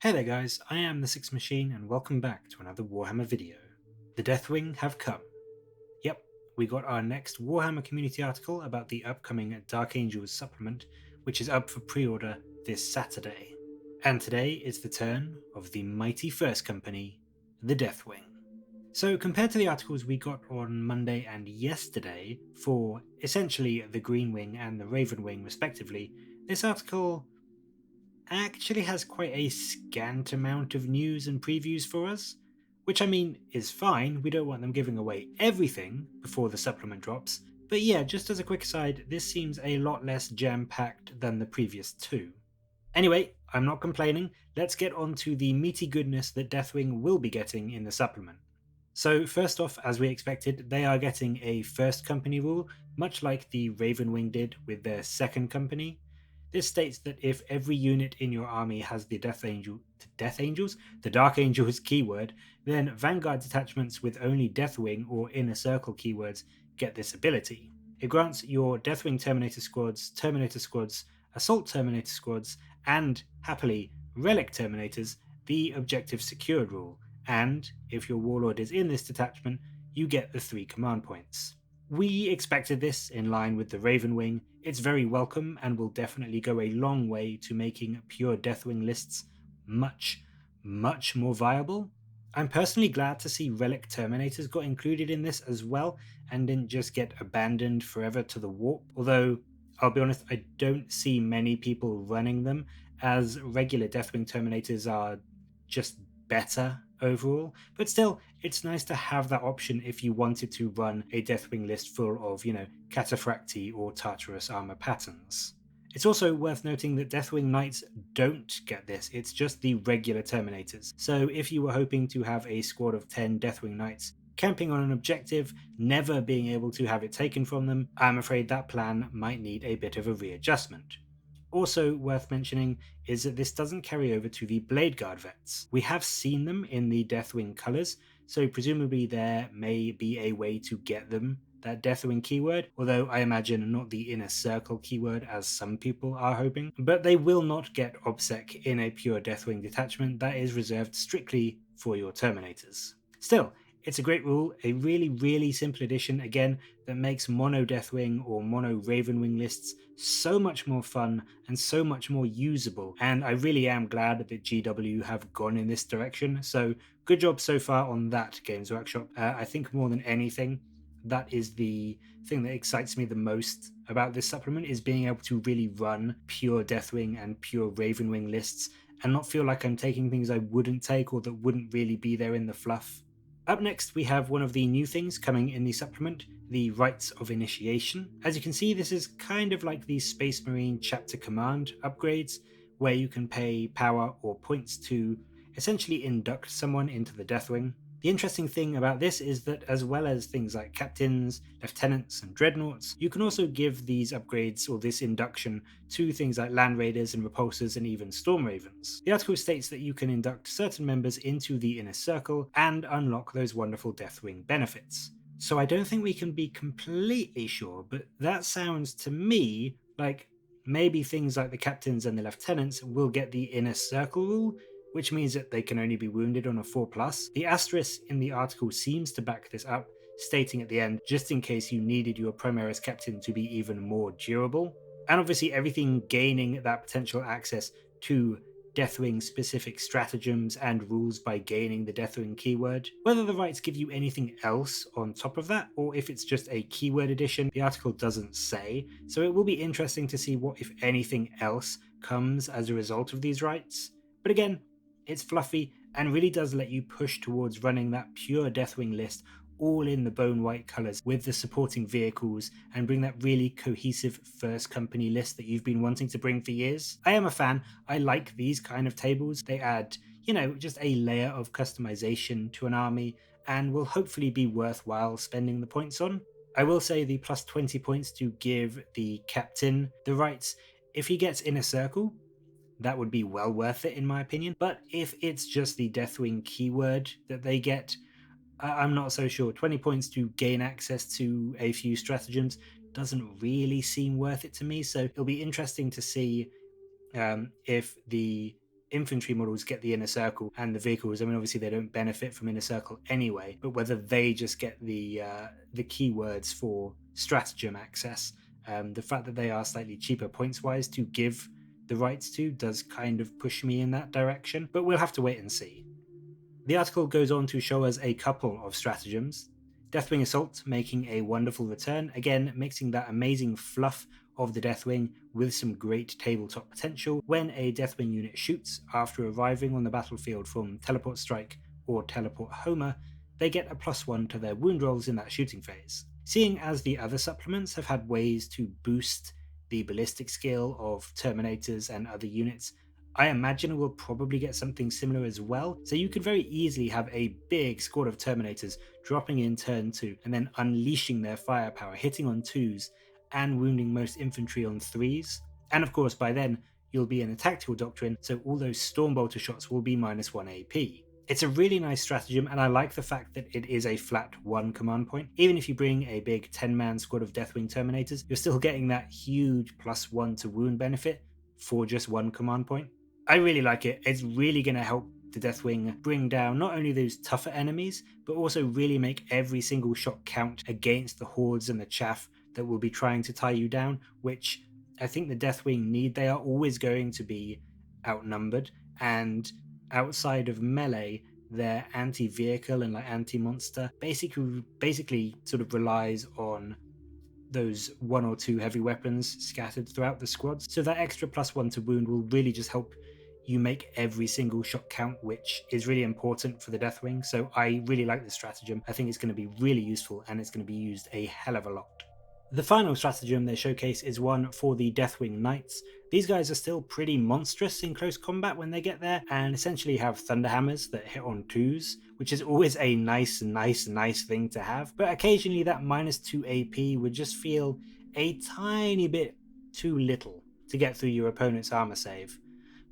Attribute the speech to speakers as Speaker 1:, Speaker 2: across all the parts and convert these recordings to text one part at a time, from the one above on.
Speaker 1: Hey there guys, I am the Six Machine and welcome back to another Warhammer video. The Deathwing have come. Yep, we got our next Warhammer community article about the upcoming Dark Angels supplement, which is up for pre-order this Saturday. And today is the turn of the mighty first company, the Deathwing. So compared to the articles we got on Monday and yesterday for essentially the Green Wing and the Raven Wing respectively, this article actually has quite a scant amount of news and previews for us, which I mean is fine. We don't want them giving away everything before the supplement drops, but yeah, just as a quick aside, this seems a lot less jam-packed than the previous two. Anyway, I'm not complaining, let's get on to the meaty goodness that Deathwing will be getting in the supplement. So first off, as we expected, they are getting a first company rule, much like the Ravenwing did with their second company. This states that if every unit in your army has the the Dark Angels keyword, then Vanguard detachments with only Deathwing or Inner Circle keywords get this ability. It grants your Deathwing Terminator squads, Assault Terminator squads, and, happily, Relic Terminators the Objective Secured rule, and if your Warlord is in this detachment, you get the 3 command points. We expected this in line with the Raven Wing. It's very welcome and will definitely go a long way to making pure Deathwing lists much, much more viable. I'm personally glad to see Relic Terminators got included in this as well and didn't just get abandoned forever to the warp, although I'll be honest, I don't see many people running them, as regular Deathwing Terminators are just better overall, but still, it's nice to have that option if you wanted to run a Deathwing list full of, Cataphracti or Tartarus armor patterns. It's also worth noting that Deathwing Knights don't get this, it's just the regular Terminators. So if you were hoping to have a squad of 10 Deathwing Knights camping on an objective, never being able to have it taken from them, I'm afraid that plan might need a bit of a readjustment. Also worth mentioning is that this doesn't carry over to the Blade Guard vets. We have seen them in the Deathwing colours, so presumably there may be a way to get them that Deathwing keyword, although I imagine not the Inner Circle keyword as some people are hoping. But they will not get OBSEC in a pure Deathwing detachment, that is reserved strictly for your Terminators. Still, it's a great rule, a really, really simple addition, again, that makes mono Deathwing or mono Ravenwing lists so much more fun and so much more usable, and I really am glad that GW have gone in this direction, so good job so far on that, Games Workshop. I think more than anything, that is the thing that excites me the most about this supplement, is being able to really run pure Deathwing and pure Ravenwing lists and not feel like I'm taking things I wouldn't take or that wouldn't really be there in the fluff. Up next, we have one of the new things coming in the supplement, the Rites of Initiation. As you can see, this is kind of like the Space Marine Chapter Command upgrades, where you can pay power or points to essentially induct someone into the Deathwing. The interesting thing about this is that as well as things like captains, lieutenants, and dreadnoughts, you can also give these upgrades or this induction to things like land raiders and repulsors and even storm ravens. The article states that you can induct certain members into the Inner Circle and unlock those wonderful Deathwing benefits. So I don't think we can be completely sure, but that sounds to me like maybe things like the captains and the lieutenants will get the Inner Circle rule, which means that they can only be wounded on a 4+. The asterisk in the article seems to back this up, stating at the end, just in case you needed your Primaris captain to be even more durable. And obviously everything gaining that potential access to Deathwing specific stratagems and rules by gaining the Deathwing keyword. Whether the rights give you anything else on top of that, or if it's just a keyword addition, the article doesn't say, so it will be interesting to see what, if anything else, comes as a result of these rights. But again, it's fluffy and really does let you push towards running that pure Deathwing list all in the bone white colours with the supporting vehicles and bring that really cohesive first company list that you've been wanting to bring for years. I am a fan. I like these kind of tables. They add, just a layer of customization to an army and will hopefully be worthwhile spending the points on. I will say the plus 20 points to give the captain the rights. If he gets Inner Circle, that would be well worth it in my opinion. But if it's just the Deathwing keyword that they get, I'm not so sure. 20 points to gain access to a few stratagems doesn't really seem worth it to me. So it'll be interesting to see if the infantry models get the inner circle and the vehicles, I mean, obviously they don't benefit from inner circle anyway, but whether they just get the keywords for stratagem access, the fact that they are slightly cheaper points wise to give the rights to does kind of push me in that direction, but we'll have to wait and see. The article goes on to show us a couple of stratagems. Deathwing Assault making a wonderful return, again mixing that amazing fluff of the Deathwing with some great tabletop potential. When a Deathwing unit shoots after arriving on the battlefield from Teleport Strike or Teleport Homer, they get a +1 to their wound rolls in that shooting phase. Seeing as the other supplements have had ways to boost the ballistic skill of Terminators and other units, I imagine we'll probably get something similar as well, so you could very easily have a big squad of Terminators dropping in turn 2 and then unleashing their firepower, hitting on 2s and wounding most infantry on 3s. And of course by then you'll be in a tactical doctrine, so all those Stormbolter shots will be -1 AP. It's a really nice stratagem, and I like the fact that it is a flat 1 command point. Even if you bring a big 10-man squad of Deathwing Terminators, you're still getting that huge +1 to wound benefit for just 1 command point. I really like it. It's really going to help the Deathwing bring down not only those tougher enemies, but also really make every single shot count against the hordes and the chaff that will be trying to tie you down, which I think the Deathwing need. They are always going to be outnumbered, and outside of melee, their anti-vehicle and like anti-monster basically sort of relies on those 1 or 2 heavy weapons scattered throughout the squads. So that extra +1 to wound will really just help you make every single shot count, which is really important for the Deathwing. So I really like this stratagem. I think it's going to be really useful, and it's going to be used a hell of a lot. The final stratagem they showcase is one for the Deathwing Knights. These guys are still pretty monstrous in close combat when they get there, and essentially have Thunderhammers that hit on 2s, which is always a nice thing to have. But occasionally that -2 AP would just feel a tiny bit too little to get through your opponent's armor save.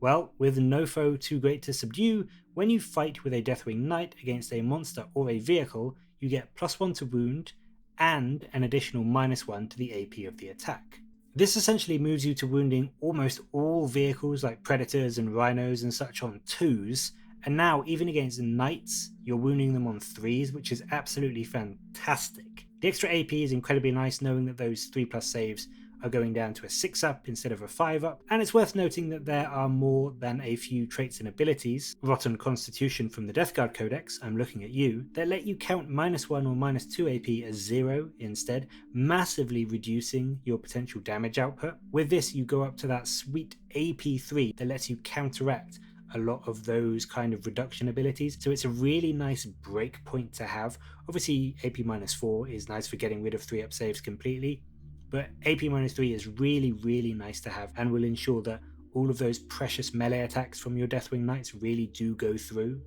Speaker 1: Well, with no foe too great to subdue, when you fight with a Deathwing Knight against a monster or a vehicle, you get +1 to wound and an additional -1 to the AP of the attack. This essentially moves you to wounding almost all vehicles like Predators and Rhinos and such on 2s, and now even against Knights, you're wounding them on 3s, which is absolutely fantastic. The extra AP is incredibly nice, knowing that those 3+ saves are going down to a 6-up instead of a 5-up, and it's worth noting that there are more than a few traits and abilities, Rotten Constitution from the Death Guard Codex, I'm looking at you, that let you count -1 or -2 AP as 0 instead, massively reducing your potential damage output. With this you go up to that sweet AP3 that lets you counteract a lot of those kind of reduction abilities, so it's a really nice break point to have. Obviously AP -4 is nice for getting rid of 3-up saves completely, but AP -3 is really nice to have, and will ensure that all of those precious melee attacks from your Deathwing Knights really do go through.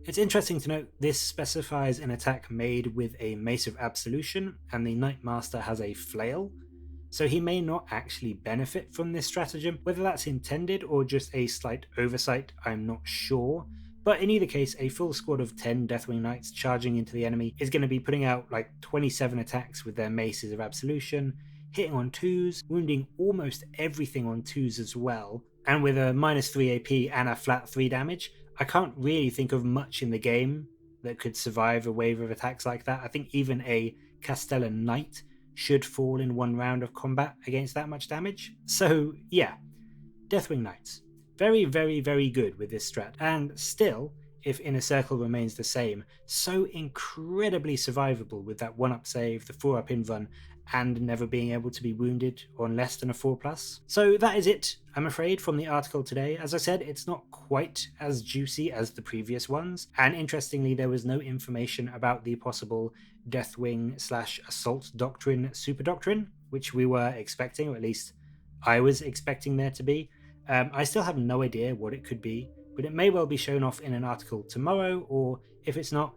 Speaker 1: It's interesting to note this specifies an attack made with a Mace of Absolution, and the Knight Master has a flail, so he may not actually benefit from this stratagem. Whether that's intended or just a slight oversight, I'm not sure. But in either case, a full squad of 10 Deathwing Knights charging into the enemy is going to be putting out like 27 attacks with their Maces of Absolution, hitting on 2s, wounding almost everything on 2s as well, and with a -3 AP and a flat 3 damage, I can't really think of much in the game that could survive a wave of attacks like that. I think even a Castellan Knight should fall in one round of combat against that much damage. So yeah, Deathwing Knights. Very good with this strat, and still, if Inner Circle remains the same, so incredibly survivable with that 1-up save, the 4-up invuln, and never being able to be wounded on less than a 4+. So that is it, I'm afraid, from the article today. As I said, it's not quite as juicy as the previous ones, and interestingly there was no information about the possible Deathwing/Assault Doctrine Super Doctrine, which we were expecting, or at least I was expecting there to be. I still have no idea what it could be, but it may well be shown off in an article tomorrow, or if it's not,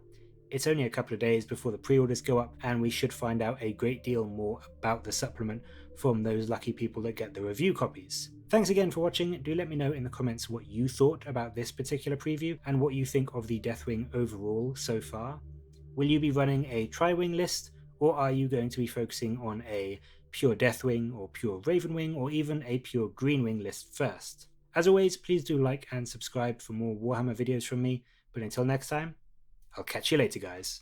Speaker 1: it's only a couple of days before the pre-orders go up, and we should find out a great deal more about the supplement from those lucky people that get the review copies. Thanks again for watching. Do let me know in the comments what you thought about this particular preview, and what you think of the Deathwing overall so far. Will you be running a tri-wing list, or are you going to be focusing on a pure Deathwing or pure Ravenwing, or even a pure Greenwing list first? As always, please do like and subscribe for more Warhammer videos from me, but until next time, I'll catch you later, guys.